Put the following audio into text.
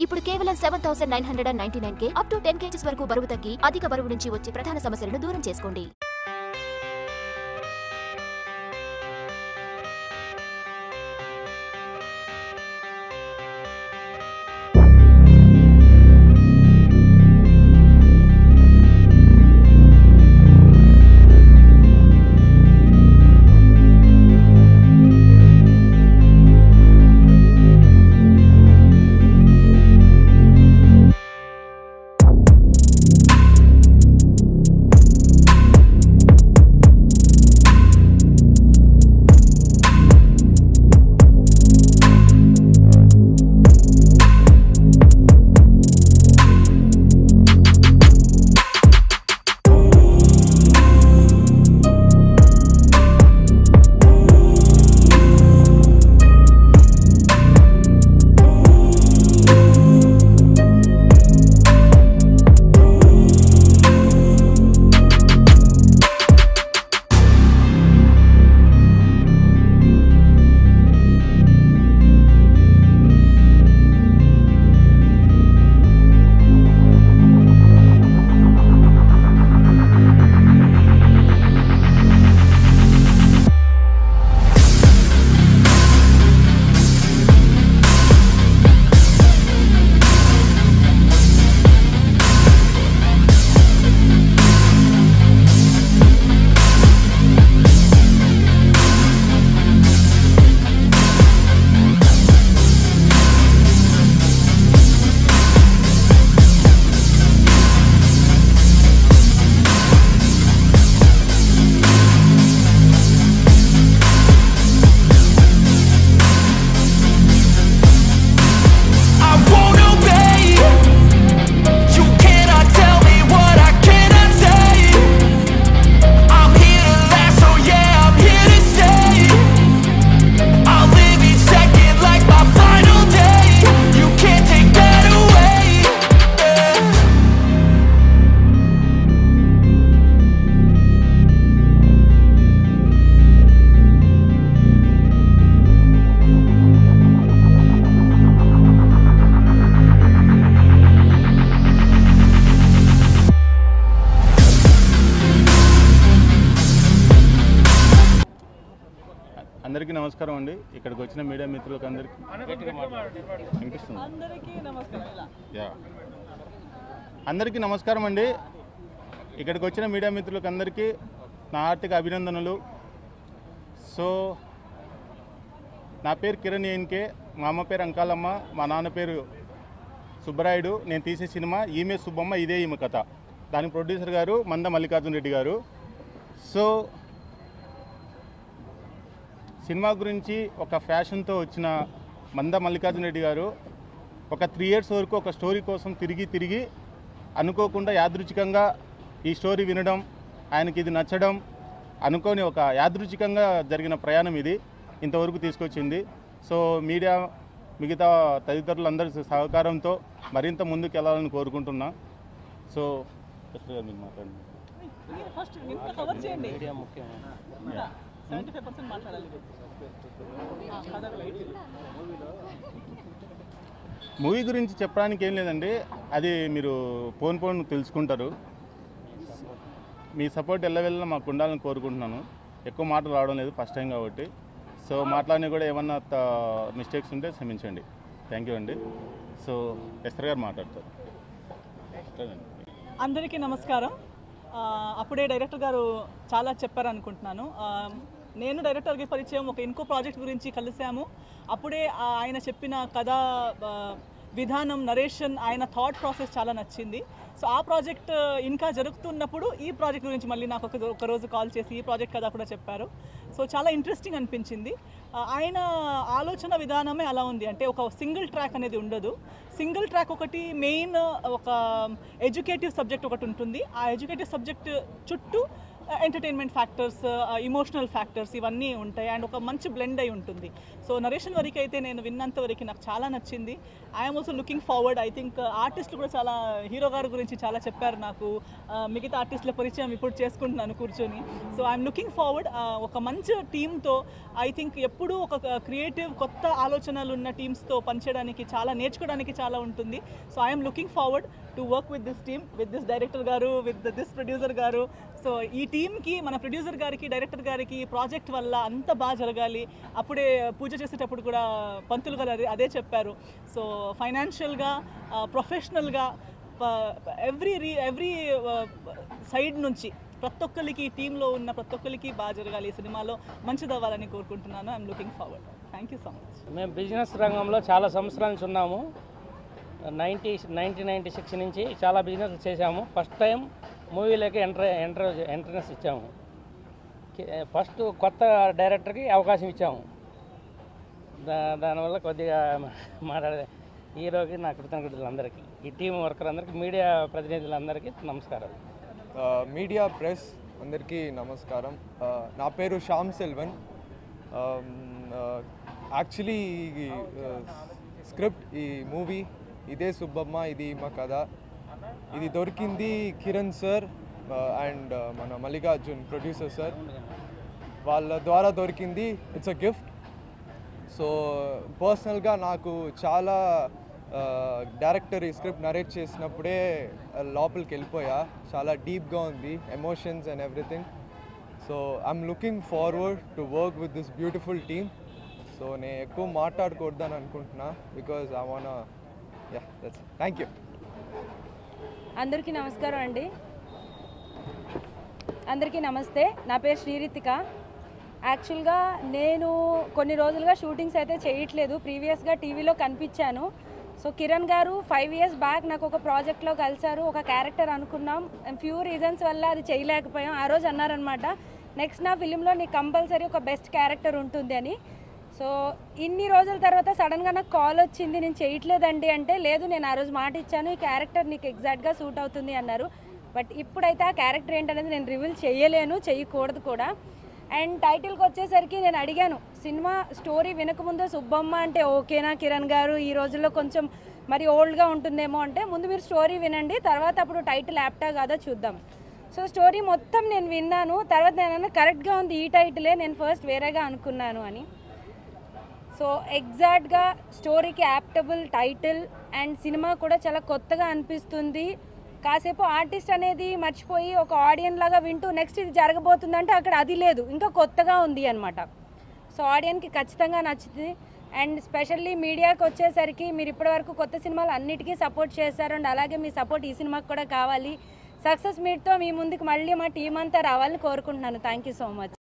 ఇప్పుడు కేవలం 7,999K up to 10 kgs వరకు బరువు తగ్గి అధిక బరువు నుంచి వచ్చే ప్రధాన సమస్యలను దూరం చేసుకోండి. అందరికీ నమస్కారం అండి. ఇక్కడికి వచ్చిన మీడియా మిత్రులకు అందరికీ అందరికీ నమస్కారం అండి. ఇక్కడికి వచ్చిన మీడియా మిత్రులకు అందరికీ నా హార్దిక అభినందనలు. సో నా పేరు కిరణ్ ఏన్కే, మా అమ్మ పేరు అంకాలమ్మ, మా నాన్న పేరు సుబ్బరాయుడు. నేను తీసే సినిమా ఈమె సుబ్బమ్మ ఇదే ఈమె కథ. దాని ప్రొడ్యూసర్ గారు మంద మల్లికార్జున రెడ్డి గారు. సో సినిమా గురించి ఒక ఫ్యాషన్తో వచ్చిన మంద మల్లికార్జున రెడ్డి గారు ఒక 3 years వరకు ఒక స్టోరీ కోసం తిరిగి అనుకోకుండా యాదృచ్ఛికంగా ఈ స్టోరీ వినడం, ఆయనకి ఇది నచ్చడం, అనుకోని ఒక యాదృచ్ఛికంగా జరిగిన ప్రయాణం ఇది ఇంతవరకు తీసుకొచ్చింది. సో మీడియా మిగతా తదితరులందరి సహకారంతో మరింత ముందుకు వెళ్ళాలని కోరుకుంటున్నా. సో మీరు మాట్లాడండి. మూవీ గురించి చెప్పడానికి ఏం లేదండి, అది మీరు పోన్ తెలుసుకుంటారు. మీ సపోర్ట్ ఎల్లవెల్లా మాకు ఉండాలని కోరుకుంటున్నాను. ఎక్కువ మాటలు రావడం లేదు, ఫస్ట్ టైం కాబట్టి. సో మాట్లాడిన కూడా ఏమన్నా మిస్టేక్స్ ఉంటే క్షమించండి. థ్యాంక్ యూ అండి. సో ఎస్టర్ గారు మాట్లాడతారు. అందరికీ నమస్కారం. అప్పుడే డైరెక్టర్ గారు చాలా చెప్పారనుకుంటున్నాను. నేను డైరెక్టర్కి పరిచయం ఒక ఇంకో ప్రాజెక్ట్ గురించి కలిసాము. అప్పుడే ఆయన చెప్పిన కథా విధానం, నరేషన్, ఆయన థాట్ ప్రాసెస్ చాలా నచ్చింది. సో ఆ ప్రాజెక్ట్ ఇంకా జరుగుతున్నప్పుడు ఈ ప్రాజెక్ట్ గురించి మళ్ళీ నాకు ఒక రోజు కాల్ చేసి ఈ ప్రాజెక్ట్ కథ కూడా చెప్పారు. సో చాలా ఇంట్రెస్టింగ్ అనిపించింది. ఆయన ఆలోచన విధానమే అలా ఉంది. అంటే ఒక సింగిల్ ట్రాక్ అనేది ఉండదు. సింగిల్ ట్రాక్ ఒకటి, మెయిన్ ఒక ఎడ్యుకేటివ్ సబ్జెక్ట్ ఒకటి ఉంటుంది. ఆ ఎడ్యుకేటివ్ సబ్జెక్ట్ చుట్టూ ఎంటర్టైన్మెంట్ ఫ్యాక్టర్స్, ఇమోషనల్ ఫ్యాక్టర్స్ ఇవన్నీ ఉంటాయి అండ్ ఒక మంచి బ్లెండ్ అయి ఉంటుంది. సో నరేషన్ వరకు అయితే నేను విన్నంత వరకు నాకు చాలా నచ్చింది. I'm also looking forward. I think ఆర్టిస్టులు కూడా చాలా, హీరో గారి గురించి చాలా చెప్పారు నాకు. మిగతా ఆర్టిస్టుల పరిచయం ఇప్పుడు చేసుకుంటున్నాను కూర్చొని. So I'm looking forward. ఒక మంచి టీంతో ఐ థింక్ ఎప్పుడూ ఒక క్రియేటివ్ కొత్త ఆలోచనలు ఉన్న టీమ్స్తో పనిచేయడానికి చాలా, నేర్చుకోవడానికి చాలా ఉంటుంది. So I'm looking forward to work with this team, with this director గారు, విత్ దిస్ ప్రొడ్యూసర్ గారు. సో ఈ టీమ్కి, మన ప్రొడ్యూసర్ గారికి, డైరెక్టర్ గారికి ప్రాజెక్ట్ వల్ల అంత బాగా జరగాలి. అప్పుడే పూజ చేసేటప్పుడు కూడా పంతులు గారు అదే చెప్పారు. సో ఫైనాన్షియల్గా, ప్రొఫెషనల్గా, ఎవ్రీ సైడ్ నుంచి ప్రతి ఒక్కరికి, టీంలో ఉన్న ప్రతి ఒక్కరికి బాగా జరగాలి. ఈ సినిమాలో మంచిది అవ్వాలని కోరుకుంటున్నాను. I'm looking forward. Thank you so much. మేము బిజినెస్ రంగంలో చాలా సంవత్సరాల నుంచి ఉన్నాము. 1996 నుంచి చాలా బిజినెస్ చేశాము. ఫస్ట్ టైం మూవీలోకి ఎంట్రన్స్ ఇచ్చాము. ఫస్ట్ కొత్త డైరెక్టర్కి అవకాశం ఇచ్చాము. దానివల్ల కొద్దిగా మాట్లాడే హీరోకి నా కృతజ్ఞతలందరికీ, ఈ టీం వర్కర్ అందరికీ, మీడియా ప్రతినిధులందరికీ నమస్కారం. మీడియా ప్రెస్ అందరికీ నమస్కారం. నా పేరు శ్యామ్ సెల్వన్. యాక్చువల్లీ స్క్రిప్ట్, ఈ మూవీ ఇదే సుబ్బమ్మ, ఇది మా కథ, ఇది దొరికింది కిరణ్ సార్ అండ్ మన మల్లికార్జున్ ప్రొడ్యూసర్ సార్ వాళ్ళ ద్వారా దొరికింది. It's a gift. సో పర్సనల్గా నాకు చాలా డైరెక్టర్ ఈ స్క్రిప్ట్ నరేట్ చేసినప్పుడే లోపలికి వెళ్ళిపోయా. చాలా డీప్గా ఉంది, emotions and everything. So I'm looking forward to work with this beautiful team. So నేను ఎక్కువ మాట్లాడకూడదని అనుకుంటున్నా, because I want that's. Thank you. అందరికీ నమస్కారం అండి. అందరికీ నమస్తే. నా పేరు శ్రీరితిక. యాక్చువల్గా నేను కొన్ని రోజులుగా షూటింగ్స్ అయితే చేయట్లేదు. ప్రీవియస్గా టీవీలో కనిపించాను. సో కిరణ్ గారు 5 years బ్యాక్ నాకు ఒక ప్రాజెక్ట్లో కలిశారు. ఒక క్యారెక్టర్ అనుకున్నాం, ఫ్యూ రీజన్స్ వల్ల అది చేయలేకపోయాం. ఆ రోజు అన్నారనమాట, నెక్స్ట్ నా ఫిలింలో నీకు కంపల్సరీ ఒక బెస్ట్ క్యారెక్టర్ ఉంటుంది అని. సో ఇన్ని రోజుల తర్వాత సడన్గా నాకు కాల్ వచ్చింది, నేను చేయట్లేదండి అంటే, లేదు నేను ఆ రోజు మాట ఇచ్చాను, ఈ క్యారెక్టర్ నీకు ఎగ్జాక్ట్గా సూట్ అవుతుంది అన్నారు. బట్ ఇప్పుడైతే ఆ క్యారెక్టర్ ఏంటనేది నేను రివీల్ చేయలేను, చేయకూడదు కూడా. అండ్ టైటిల్కి వచ్చేసరికి నేను అడిగాను, సినిమా స్టోరీ వినకముందు సుబ్బమ్మ అంటే ఓకేనా కిరణ్ గారు, ఈ రోజుల్లో కొంచెం మరి ఓల్డ్గా ఉంటుందేమో అంటే, ముందు మీరు స్టోరీ వినండి, తర్వాత అప్పుడు టైటిల్ యాప్టా కాదో చూద్దాం. సో స్టోరీ మొత్తం నేను విన్నాను. తర్వాత నేను కరెక్ట్గా ఉంది ఈ టైటిలే, నేను ఫస్ట్ వేరేగా అనుకున్నాను అని. సో ఎగ్జాక్ట్గా స్టోరీకి యాప్టబుల్ టైటిల్ అండ్ సినిమా కూడా చాలా కొత్తగా అనిపిస్తుంది. కాసేపు ఆర్టిస్ట్ అనేది మర్చిపోయి ఒక ఆడియన్ లాగా వింటూ నెక్స్ట్ ఇది జరగబోతుందంటే అక్కడ అది లేదు, ఇంకా కొత్తగా ఉంది అనమాట. సో ఆడియన్కి ఖచ్చితంగా నచ్చుతుంది. అండ్ స్పెషల్లీ మీడియాకి వచ్చేసరికి మీరు ఇప్పటివరకు కొత్త సినిమాలు అన్నిటికీ సపోర్ట్ చేశారు. అండ్ అలాగే మీ సపోర్ట్ ఈ సినిమాకి కూడా కావాలి. సక్సెస్ మీట్తో మీ ముందుకు మళ్ళీ మా టీం అంతా రావాలని కోరుకుంటున్నాను. Thank you so much.